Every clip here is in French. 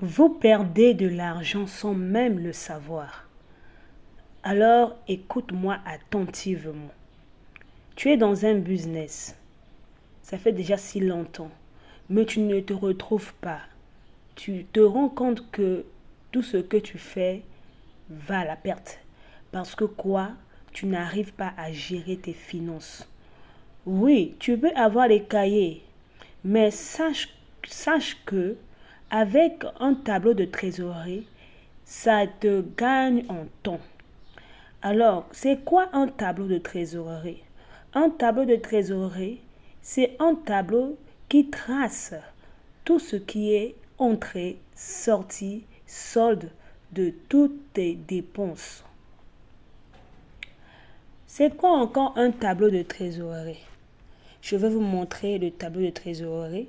Vous perdez de l'argent sans même le savoir. Alors écoute-moi attentivement. Tu es dans un business. Ça fait déjà si longtemps. Mais tu ne te retrouves pas. Tu te rends compte que tout ce que tu fais va à la perte. Parce que quoi? Tu n'arrives pas à gérer tes finances. Oui, tu peux avoir les cahiers, mais sache que avec un tableau de trésorerie, ça te gagne en temps. Alors, c'est quoi un tableau de trésorerie? Un tableau de trésorerie, c'est un tableau qui trace tout ce qui est entrée, sortie, solde de toutes tes dépenses. C'est quoi encore un tableau de trésorerie? Je vais vous montrer le tableau de trésorerie.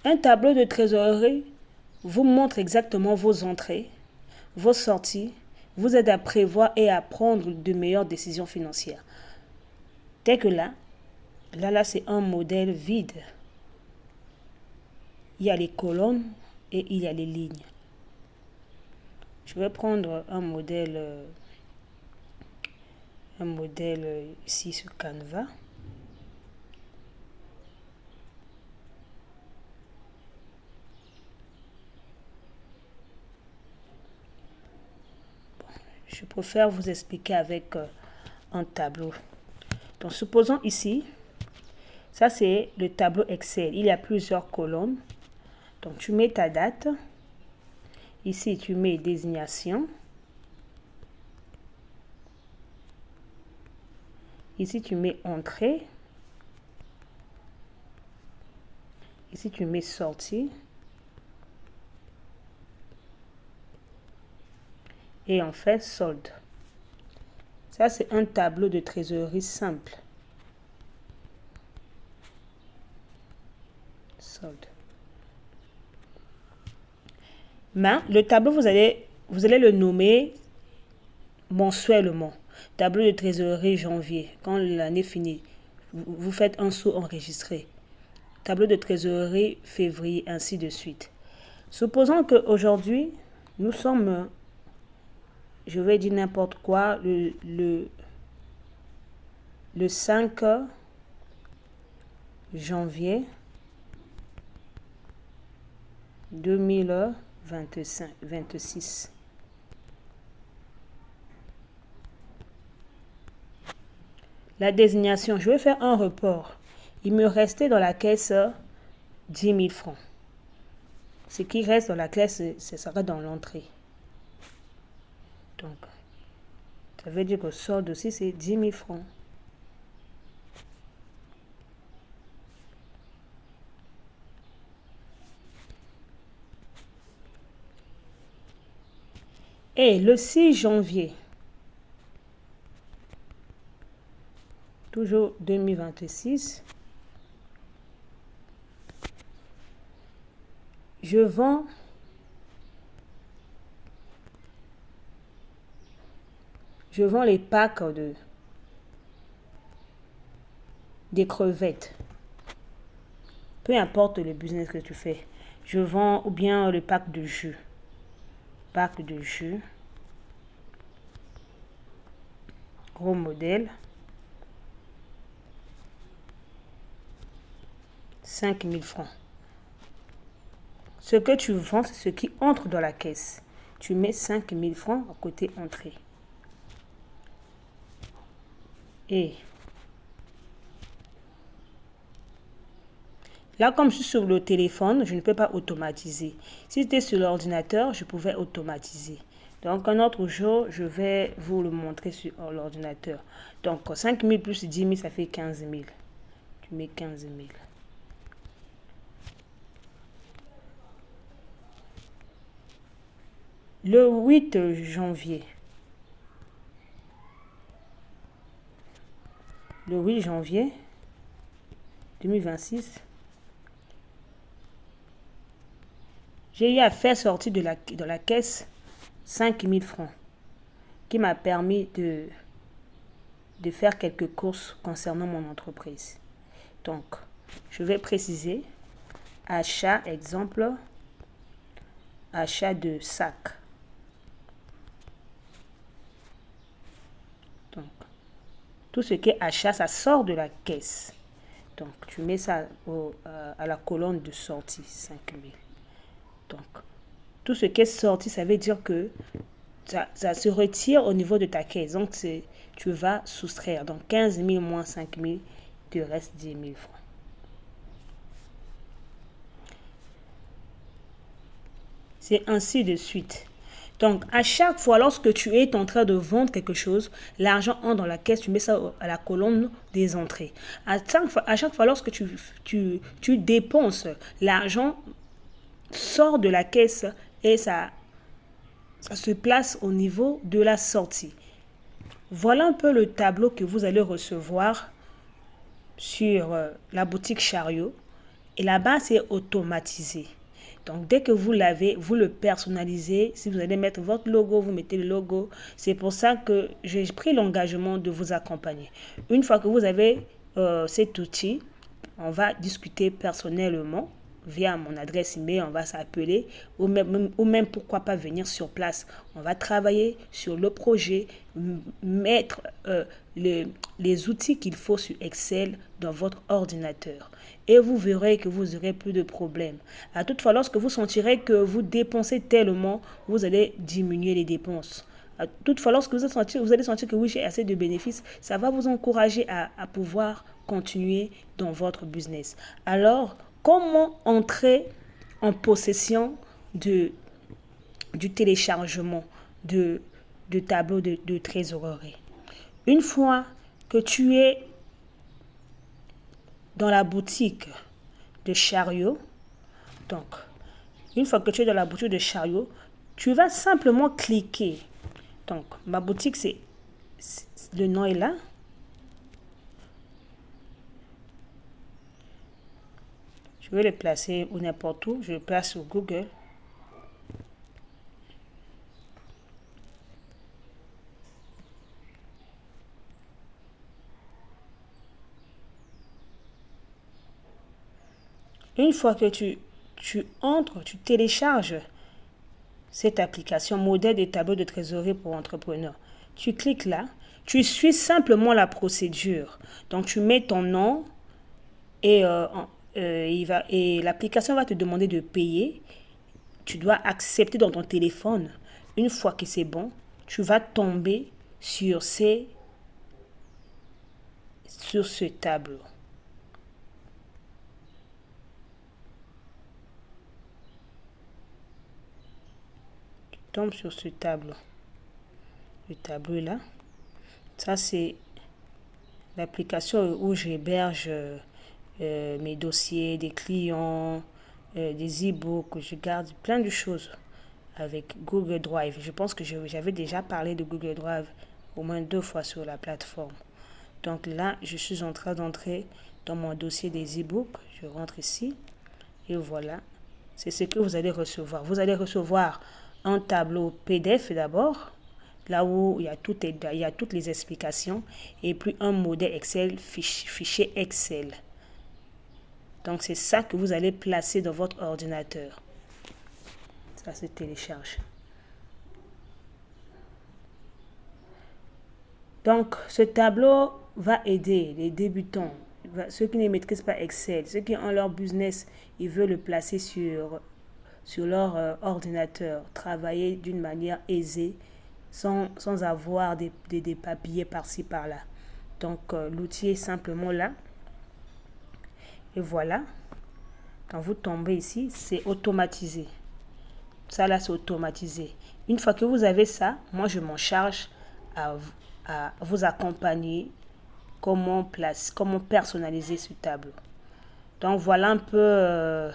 Un tableau de trésorerie vous montre exactement vos entrées, vos sorties, vous aide à prévoir et à prendre de meilleures décisions financières. Dès que là, c'est un modèle vide. Il y a les colonnes et il y a les lignes. Je vais prendre un modèle ici sur Canva. Je préfère vous expliquer avec un tableau. Donc, supposons ici, ça c'est le tableau Excel. Il y a plusieurs colonnes. Donc, tu mets ta date. Ici, tu mets désignation. Ici, tu mets entrée. Ici, tu mets sortie. Et enfin, solde. Ça, c'est un tableau de trésorerie simple. Solde. Mais le tableau, vous allez le nommer mensuellement. Tableau de trésorerie janvier. Quand l'année finit, vous faites un saut enregistré. Tableau de trésorerie février, ainsi de suite. Supposons qu'aujourd'hui, nous sommes, je vais dire n'importe quoi, le 5 janvier 2026. La désignation, je vais faire un report. Il me restait dans la caisse 10 000 francs. Ce qui reste dans la caisse, ce sera dans l'entrée. Donc, ça veut dire que solde aussi, c'est 10 000 francs. Et le 6 janvier, toujours 2026, je vends les packs des crevettes. Peu importe le business que tu fais. Je vends ou bien le pack de jus. Pack de jus. Gros modèle. 5 000 francs. Ce que tu vends, c'est ce qui entre dans la caisse. Tu mets 5 000 francs à côté entrée. Et là, comme je suis sur le téléphone, je ne peux pas automatiser. Si c'était sur l'ordinateur, je pouvais automatiser. Donc, un autre jour, je vais vous le montrer sur l'ordinateur. Donc, 5 000 plus 10 000, ça fait 15 000. Tu mets 15 000. Le 8 janvier. Le 8 janvier 2026. J'ai eu à faire sortir de la caisse 5 000 francs. qui m'a permis de faire quelques courses concernant mon entreprise. Donc, je vais préciser achat, exemple, achat de sac. Donc, tout ce qui est achat, ça sort de la caisse. Donc, tu mets ça à la colonne de sortie, 5 000. Donc, tout ce qui est sorti, ça veut dire que ça se retire au niveau de ta caisse. Donc, tu vas soustraire. Donc, 15 000 moins 5 000, il te reste 10 000 francs. C'est ainsi de suite. Donc, à chaque fois, lorsque tu es en train de vendre quelque chose, l'argent entre dans la caisse, tu mets ça à la colonne des entrées. À chaque fois lorsque tu dépenses, l'argent sort de la caisse et ça se place au niveau de la sortie. Voilà un peu le tableau que vous allez recevoir sur la boutique Chariot. Et là-bas, c'est automatisé. Donc, dès que vous l'avez, vous le personnalisez. Si vous allez mettre votre logo, vous mettez le logo. C'est pour ça que j'ai pris l'engagement de vous accompagner. Une fois que vous avez cet outil, on va discuter personnellement via mon adresse email, on va s'appeler ou même pourquoi pas venir sur place. On va travailler sur le projet, mettre les outils qu'il faut sur Excel dans votre ordinateur. Et vous verrez que vous aurez plus de problèmes. À toutefois, lorsque vous sentirez que vous dépensez tellement, vous allez diminuer les dépenses. Toutefois, lorsque vous allez sentir que oui, j'ai assez de bénéfices, ça va vous encourager à pouvoir continuer dans votre business. Alors, comment entrer en possession du téléchargement de tableau de trésorerie? Une fois que tu es dans la boutique de Chariot, donc, une fois que tu es dans la boutique de Chariot, tu vas simplement cliquer. Donc, ma boutique, le nom est là. Je vais le placer ou n'importe où. Je le place sur Google. Une fois que tu entres, tu télécharges cette application modèle des tableaux de trésorerie pour entrepreneurs. Tu cliques là. Tu suis simplement la procédure. Donc, tu mets ton nom et l'application va te demander de payer. Tu dois accepter dans ton téléphone. Une fois que c'est bon, tu vas tomber sur ce tableau. Tu tombes sur ce tableau. Le tableau là. Ça, c'est l'application où j'héberge mes dossiers, des clients, des e-books. Je garde plein de choses avec Google Drive. Je pense que j'avais déjà parlé de Google Drive au moins 2 fois sur la plateforme. Donc là, je suis en train d'entrer dans mon dossier des e-books. Je rentre ici et voilà. C'est ce que vous allez recevoir. Vous allez recevoir un tableau PDF d'abord, là où il y a toutes les explications, et puis un modèle Excel, fichier Excel. Donc, c'est ça que vous allez placer dans votre ordinateur. Ça se télécharge. Donc, ce tableau va aider les débutants, ceux qui ne maîtrisent pas Excel, ceux qui ont leur business, ils veulent le placer sur leur ordinateur, travailler d'une manière aisée, sans avoir des papiers par-ci, par-là. Donc, l'outil est simplement là. Et voilà. Quand vous tombez ici, c'est automatisé. Ça, là, c'est automatisé. Une fois que vous avez ça, moi, je m'en charge à vous accompagner comment personnaliser ce tableau. Donc, voilà un peu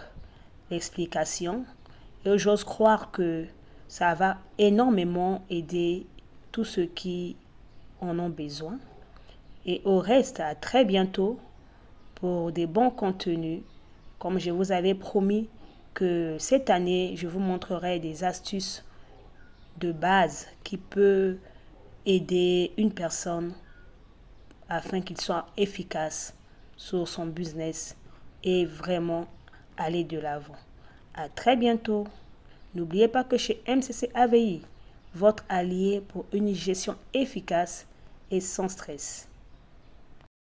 l'explication. Et j'ose croire que ça va énormément aider tous ceux qui en ont besoin. Et au reste, à très bientôt pour des bons contenus. Comme je vous avais promis que cette année, je vous montrerai des astuces de base qui peuvent aider une personne afin qu'il soit efficace sur son business et vraiment aller de l'avant. À très bientôt. N'oubliez pas que chez MCC AVI, votre allié pour une gestion efficace et sans stress.